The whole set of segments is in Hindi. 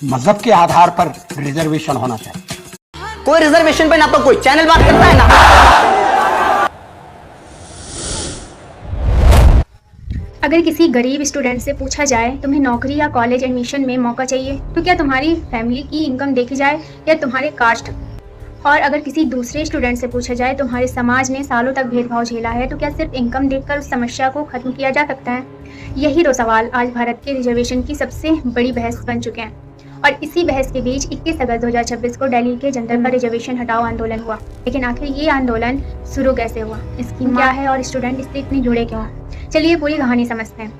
मजहब के आधार पर रिजर्वेशन होना चाहिए। कोई रिजर्वेशन पे ना तो कोई चैनल बात करता है ना। अगर किसी गरीब स्टूडेंट से पूछा जाए तुम्हें नौकरी या कॉलेज एडमिशन में मौका चाहिए तो क्या तुम्हारी फैमिली की इनकम देखी जाए या तुम्हारे कास्ट। और अगर किसी दूसरे स्टूडेंट से पूछा जाए तुम्हारे समाज ने सालों तक भेदभाव झेला है तो क्या सिर्फ इनकम देखकर उस समस्या को खत्म किया जा सकता है। यही दो सवाल आज भारत के रिजर्वेशन की सबसे बड़ी बहस बन चुके हैं। और इसी बहस के बीच 21 अगस्त 2026 को दिल्ली के जंतर पर रिजर्वेशन हटाओ आंदोलन हुआ। लेकिन आखिर ये आंदोलन शुरू कैसे हुआ, इसकी क्या है और स्टूडेंट इससे इतने जुड़े क्यों हैं। चलिए पूरी कहानी समझते हैं।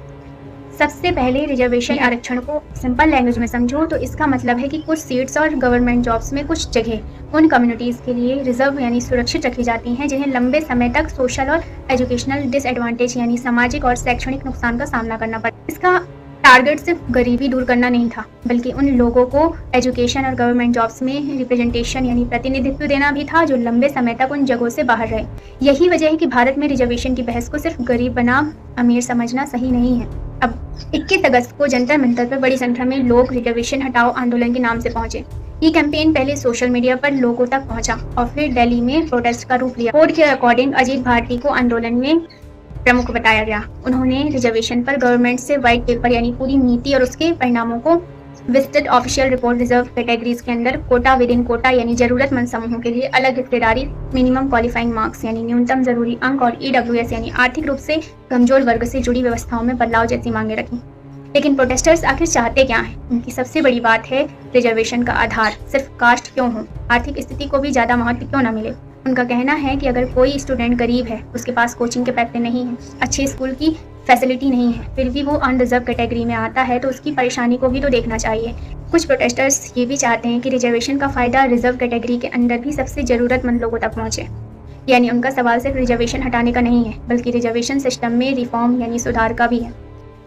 सबसे पहले रिजर्वेशन आरक्षण को सिंपल लैंग्वेज में समझो तो इसका मतलब है कि कुछ सीट्स और गवर्नमेंट जॉब्स में कुछ जगह उन कम्युनिटीज़ के लिए रिजर्व यानी सुरक्षित रखी जाती हैं जिन्हें लंबे समय तक सोशल और एजुकेशनल डिसएडवांटेज यानी सामाजिक और शैक्षणिक नुकसान का सामना करना पड़ा। इसका टारगेट सिर्फ गरीबी दूर करना नहीं था बल्कि उन लोगों को एजुकेशन और गवर्नमेंट जॉब्स में रिप्रेजेंटेशन यानी प्रतिनिधित्व देना भी था जो लंबे समय तक उन जगहों से बाहर रहे। यही वजह है कि भारत में रिजर्वेशन की बहस को सिर्फ गरीब बनाम अमीर समझना सही नहीं है। अब 21 अगस्त को जंतर मंतर पर बड़ी संख्या में लोग रिजर्वेशन हटाओ आंदोलन के नाम से पहुंचे। ये कैंपेन पहले सोशल मीडिया पर लोगों तक पहुंचा और फिर दिल्ली में प्रोटेस्ट का रूप लिया। कोर्ट के अकॉर्डिंग अजीत भारती को आंदोलन में प्रमुख बताया गया। उन्होंने रिजर्वेशन पर गवर्नमेंट से व्हाइट पेपर यानी पूरी नीति और उसके परिणामों को विस्तृत ऑफिशियल रिपोर्ट, रिजर्व कैटेगरीज के अंदर कोटा विद इन कोटा यानी जरूरतमंद समूहों के लिए अलग हिस्सेदारी, मिनिमम क्वालिफाइंग मार्क्स यानी न्यूनतम जरूरी अंक और ईडब्ल्यूएस यानी आर्थिक रूप से कमजोर वर्ग से जुड़ी व्यवस्थाओं में बदलाव जैसी मांगे रखी। लेकिन प्रोटेस्टर्स आखिर चाहते क्या हैं? उनकी सबसे बड़ी बात है रिजर्वेशन का आधार सिर्फ कास्ट क्यों हो, आर्थिक स्थिति को भी ज्यादा महत्व क्यों न मिले। उनका कहना है कि अगर कोई स्टूडेंट गरीब है, उसके पास कोचिंग के पैसे नहीं है, अच्छे स्कूल की फैसिलिटी नहीं है, फिर भी वो अनरिजर्व कैटेगरी में आता है तो उसकी परेशानी को भी तो देखना चाहिए। कुछ प्रोटेस्टर्स ये भी चाहते हैं कि रिजर्वेशन का फायदा रिजर्व कैटेगरी के अंदर भी सबसे जरूरतमंद लोगों तक पहुंचे। यानी उनका सवाल सिर्फ रिजर्वेशन हटाने का नहीं है बल्कि रिजर्वेशन सिस्टम में रिफॉर्म यानी सुधार का भी है।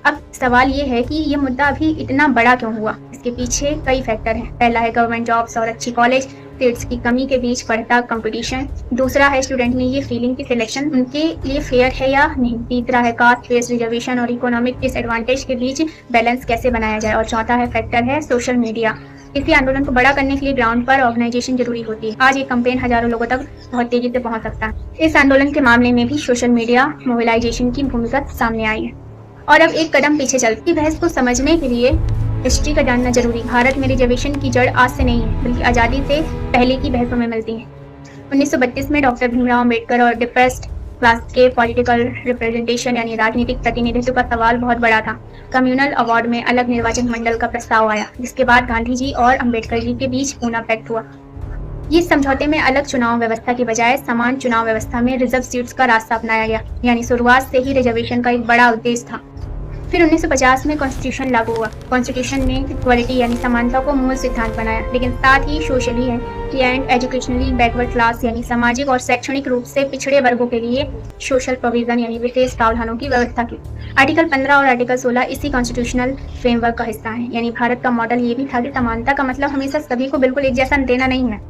अब सवाल ये है कि ये मुद्दा अभी इतना बड़ा क्यों हुआ। इसके पीछे कई फैक्टर हैं। पहला है गवर्नमेंट जॉब्स और अच्छी कॉलेज, सीट्स की कमी के बीच बढ़ता कंपटीशन। दूसरा है स्टूडेंट में ये फीलिंग की सिलेक्शन उनके लिए फेयर है या नहीं। तीसरा है कास्ट बेस्ड रिजर्वेशन और इकोनॉमिक डिसएडवांटेज के बीच बैलेंस कैसे बनाया जाए। और चौथा है फैक्टर है सोशल मीडिया। इसी आंदोलन को बड़ा करने के लिए ग्राउंड पर ऑर्गेनाइजेशन जरूरी होती है। आज ये कैंपेन हजारों लोगों तक बहुत तेजी से पहुंच सकता है। इस आंदोलन के मामले में भी सोशल मीडिया मोबिलाइजेशन की भूमिका सामने आई है। और अब एक कदम पीछे चलती बहस को समझने के लिए हिस्ट्री का जानना जरूरी। भारत में रिजर्वेशन की जड़ आज से नहीं है बल्कि आज़ादी से पहले की बहसों में मिलती है। 1932 में डॉक्टर भीमराव अम्बेडकर और डिप्रेस्ड क्लास के पॉलिटिकल रिप्रेजेंटेशन यानी राजनीतिक प्रतिनिधित्व का सवाल बहुत बड़ा था। कम्युनल अवार्ड में अलग निर्वाचन मंडल का प्रस्ताव आया जिसके बाद गांधी जी और अम्बेडकर जी के बीच पूना पैक्ट हुआ। ये समझौते में अलग चुनाव व्यवस्था के बजाय समान चुनाव व्यवस्था में रिजर्व सीट्स का रास्ता अपनाया गया। यानी शुरुआत से ही रिजर्वेशन का एक बड़ा उद्देश्य था। फिर 1950 में कॉन्स्टिट्यूशन लागू हुआ। कॉन्स्टिट्यूशन ने इक्वालिटी यानी समानता को मूल सिद्धांत बनाया, लेकिन साथ ही socially and educationally backward class यानी सामाजिक और शैक्षणिक रूप से पिछड़े वर्गों के लिए सोशल प्रोविजन यानी विशेष प्रावधानों की व्यवस्था की। आर्टिकल 15 और आर्टिकल 16 इसी कॉन्स्टिट्यूशनल फ्रेमवर्क का हिस्सा है। यानी भारत का मॉडल ये भी था कि समानता का मतलब हमेशा सभी को बिल्कुल एक जैसा देना नहीं है।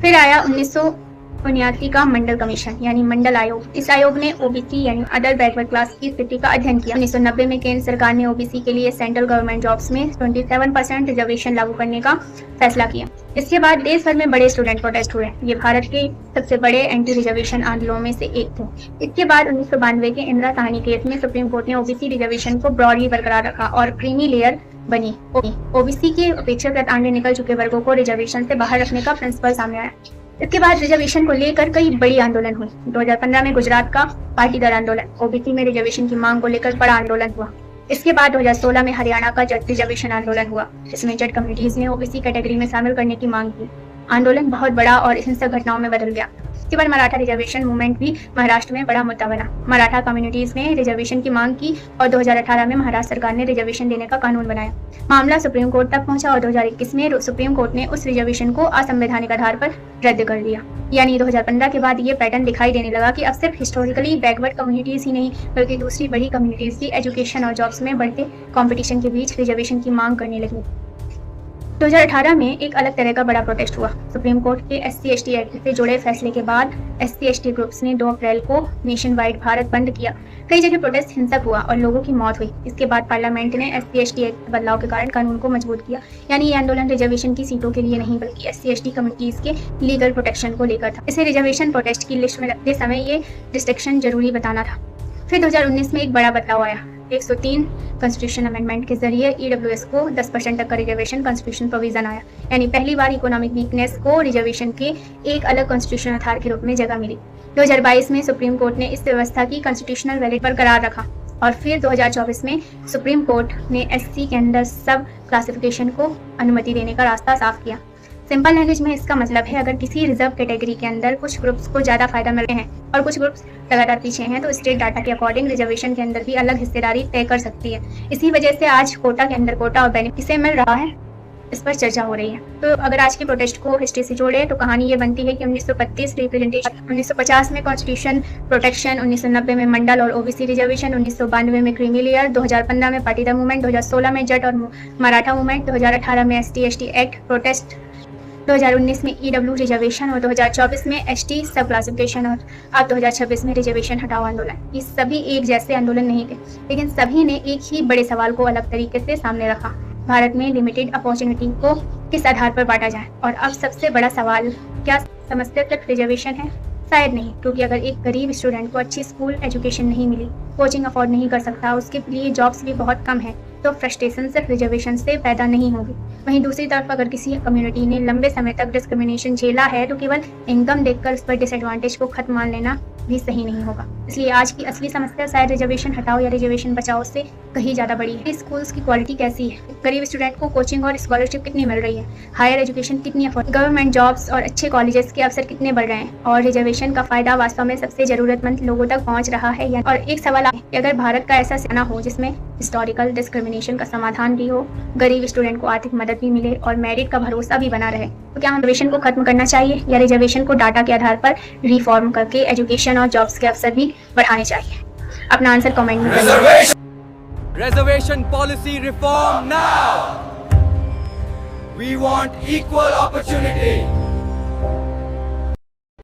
फिर आया 1979 का मंडल कमीशन यानी मंडल आयोग। इस आयोग ने ओबीसी यानी अदर बैकवर्ड क्लास की स्थिति का अध्ययन किया। 1990 में केंद्र सरकार ने ओबीसी के लिए सेंट्रल गवर्नमेंट जॉब्स में 27% रिजर्वेशन लागू करने का फैसला किया। इसके बाद देश भर में बड़े स्टूडेंट प्रोटेस्ट हुए। ये भारत के सबसे बड़े एंटी रिजर्वेशन आंदोलनों में से एक थे। इसके बाद 1992 के इंदिरा साहनी केस में सुप्रीम कोर्ट ने ओबीसी रिजर्वेशन को ब्रॉडली बरकरार रखा और क्रीमी लेयर बनी। ओबीसी के अपेक्षाकृत आगे निकल चुके वर्गों को रिजर्वेशन से बाहर रखने का प्रिंसिपल सामने आया। इसके बाद रिजर्वेशन को लेकर कई बड़ी आंदोलन हुए। 2015 में गुजरात का पाटीदार आंदोलन, ओबीसी में रिजर्वेशन की मांग को लेकर बड़ा आंदोलन हुआ। इसके बाद 2016 में हरियाणा का जट रिजर्वेशन आंदोलन हुआ, जिसमें जट कम्युनिटीज ने ओबीसी कैटेगरी में शामिल करने की मांग की। आंदोलन बहुत बड़ा और हिंसक घटनाओं में बदल गया। इसके बाद मराठा रिजर्वेशन मूवमेंट भी महाराष्ट्र में बड़ा मुद्दा बना। मराठा कम्युनिटीज ने रिजर्वेशन की मांग की और 2018 में महाराष्ट्र सरकार ने रिजर्वेशन देने का कानून बनाया। मामला सुप्रीम कोर्ट तक पहुंचा और 2021 में सुप्रीम कोर्ट ने उस रिजर्वेशन को असंवैधानिक आधार पर रद्द कर दिया। यानी 2015 के बाद ये पैटर्न दिखाई देने लगा कि अब सिर्फ हिस्टोरिकली बैकवर्ड कम्युनिटीज ही नहीं बल्कि दूसरी बड़ी कम्युनिटीज भी एजुकेशन और जॉब्स में बढ़ते कंपटीशन के बीच रिजर्वेशन की मांग करने लगी। 2018 में एक अलग तरह का बड़ा प्रोटेस्ट हुआ। सुप्रीम कोर्ट के SC/ST एक्ट से जुड़े फैसले के बाद SC/ST ग्रुप्स ने 2 अप्रैल को नेशन वाइड भारत बंद किया। कई जगह प्रोटेस्ट हिंसक हुआ और लोगों की मौत हुई। इसके बाद पार्लियामेंट ने SC/ST एक्ट बदलाव के कारण कानून को मजबूत किया। यानी ये आंदोलन रिजर्वेशन की सीटों के लिए नहीं बल्कि SC/ST कम्युनिटीज के लीगल प्रोटेक्शन को लेकर था। इसे रिजर्वेशन प्रोटेस्ट की लिस्ट में रखते समय ये रिस्ट्रिक्शन जरूरी बताना था। फिर 2019 में एक बड़ा बदलाव आया। 103 कॉन्स्टिट्यूशन अमेंडमेंट के जरिए EWS को 10% तक का रिजर्वेशन कॉन्स्टिट्यूशन प्रोविजन आया। यानी पहली बार इकोनॉमिक वीकनेस को रिजर्वेशन के एक अलग कॉन्स्टिट्यूशन आधार के रूप में जगह मिली। 2022 में सुप्रीम कोर्ट ने इस व्यवस्था की कॉन्स्टिट्यूशनल वैलिड बरकरार रखा और फिर 2024 में सुप्रीम कोर्ट ने SC के अंदर सब क्लासिफिकेशन को अनुमति देने का रास्ता साफ किया। सिंपल लैंग्वेज में इसका मतलब है, अगर किसी रिजर्व कैटेगरी के अंदर कुछ ग्रुप्स को ज़्यादा फायदा मिल रहे हैं और कुछ ग्रुप्स लगातार पीछे हैं, तो स्टेट डाटा के अकॉर्डिंग रिजर्वेशन के अंदर भी अलग हिस्सेदारी तय कर सकती है। इसी वजह से आज कोटा के अंदर कोटा और बेनिफिट किसे मिल रहा है, इस पर चर्चा हो रही है। तो अगर आज के प्रोटेस्ट को हिस्ट्री से जोड़े तो कहानी ये बनती है कि 1935 रिप्रेजेंटेशन, 1950 में कॉन्स्टिट्यूशन प्रोटेक्शन, 1990 में मंडल और OBC रिजर्वेशन, 1992 में क्रीमी लेयर, 2015 में पाटीदार मूवमेंट, 2016 में जट और मराठा मूवमेंट, 2018 में ST/ST एक्ट प्रोटेस्ट, 2019 में EW रिजर्वेशन और 2024 में ST सब क्लासिफिकेशन और अब 2026 में रिजर्वेशन हटाओ आंदोलन। ये सभी एक जैसे आंदोलन नहीं थे, लेकिन सभी ने एक ही बड़े सवाल को अलग तरीके से सामने रखा। भारत में लिमिटेड अपॉर्चुनिटी को किस आधार पर बांटा जाए। और अब सबसे बड़ा सवाल, क्या समस्या सिर्फ रिजर्वेशन है? शायद नहीं, क्योंकि अगर एक गरीब स्टूडेंट को अच्छी स्कूल एजुकेशन नहीं मिली, कोचिंग अफोर्ड नहीं कर सकता, उसके लिए जॉब्स भी बहुत कम है, तो फ्रस्ट्रेशन सिर्फ रिजर्वेशन से पैदा नहीं होगी। वहीं दूसरी तरफ अगर किसी कम्युनिटी ने लंबे समय तक डिस्क्रिमिनेशन झेला है, तो केवल इनकम देखकर उस पर डिसएडवांटेज को खत्म मान लेना भी सही नहीं होगा। इसलिए आज की असली समस्या शायद रिजर्वेशन हटाओ या रिजर्वेशन बचाओ से कहीं ज़्यादा बड़ी है। स्कूल्स की क्वालिटी कैसी है, गरीब स्टूडेंट को कोचिंग और स्कॉलरशिप कितनी मिल रही है, हायर एजुकेशन कितनी अफोर्ड, गवर्नमेंट जॉब्स और अच्छे कॉलेजेस के अवसर कितने बढ़ रहे हैं, और रिजर्वेशन का फायदा वास्तव में सबसे ज़रूरतमंद लोगों तक पहुँच रहा है या। और एक सवाल है कि अगर भारत का ऐसा सेना हो जिसमें हिस्टोरिकल डिस्क्रिमिनेशन का समाधान भी हो, गरीब स्टूडेंट को आर्थिक मदद भी मिले और मेरिट का भरोसा भी बना रहे, तो क्या हम रिजर्वेशन को खत्म करना चाहिए या रिजर्वेशन को डाटा के आधार पर रिफॉर्म करके एजुकेशन और जॉब्स के अवसर भी बढ़ाने चाहिए? अपना आंसर कमेंट में करिए। Reservation policy reform now. We want equal opportunity.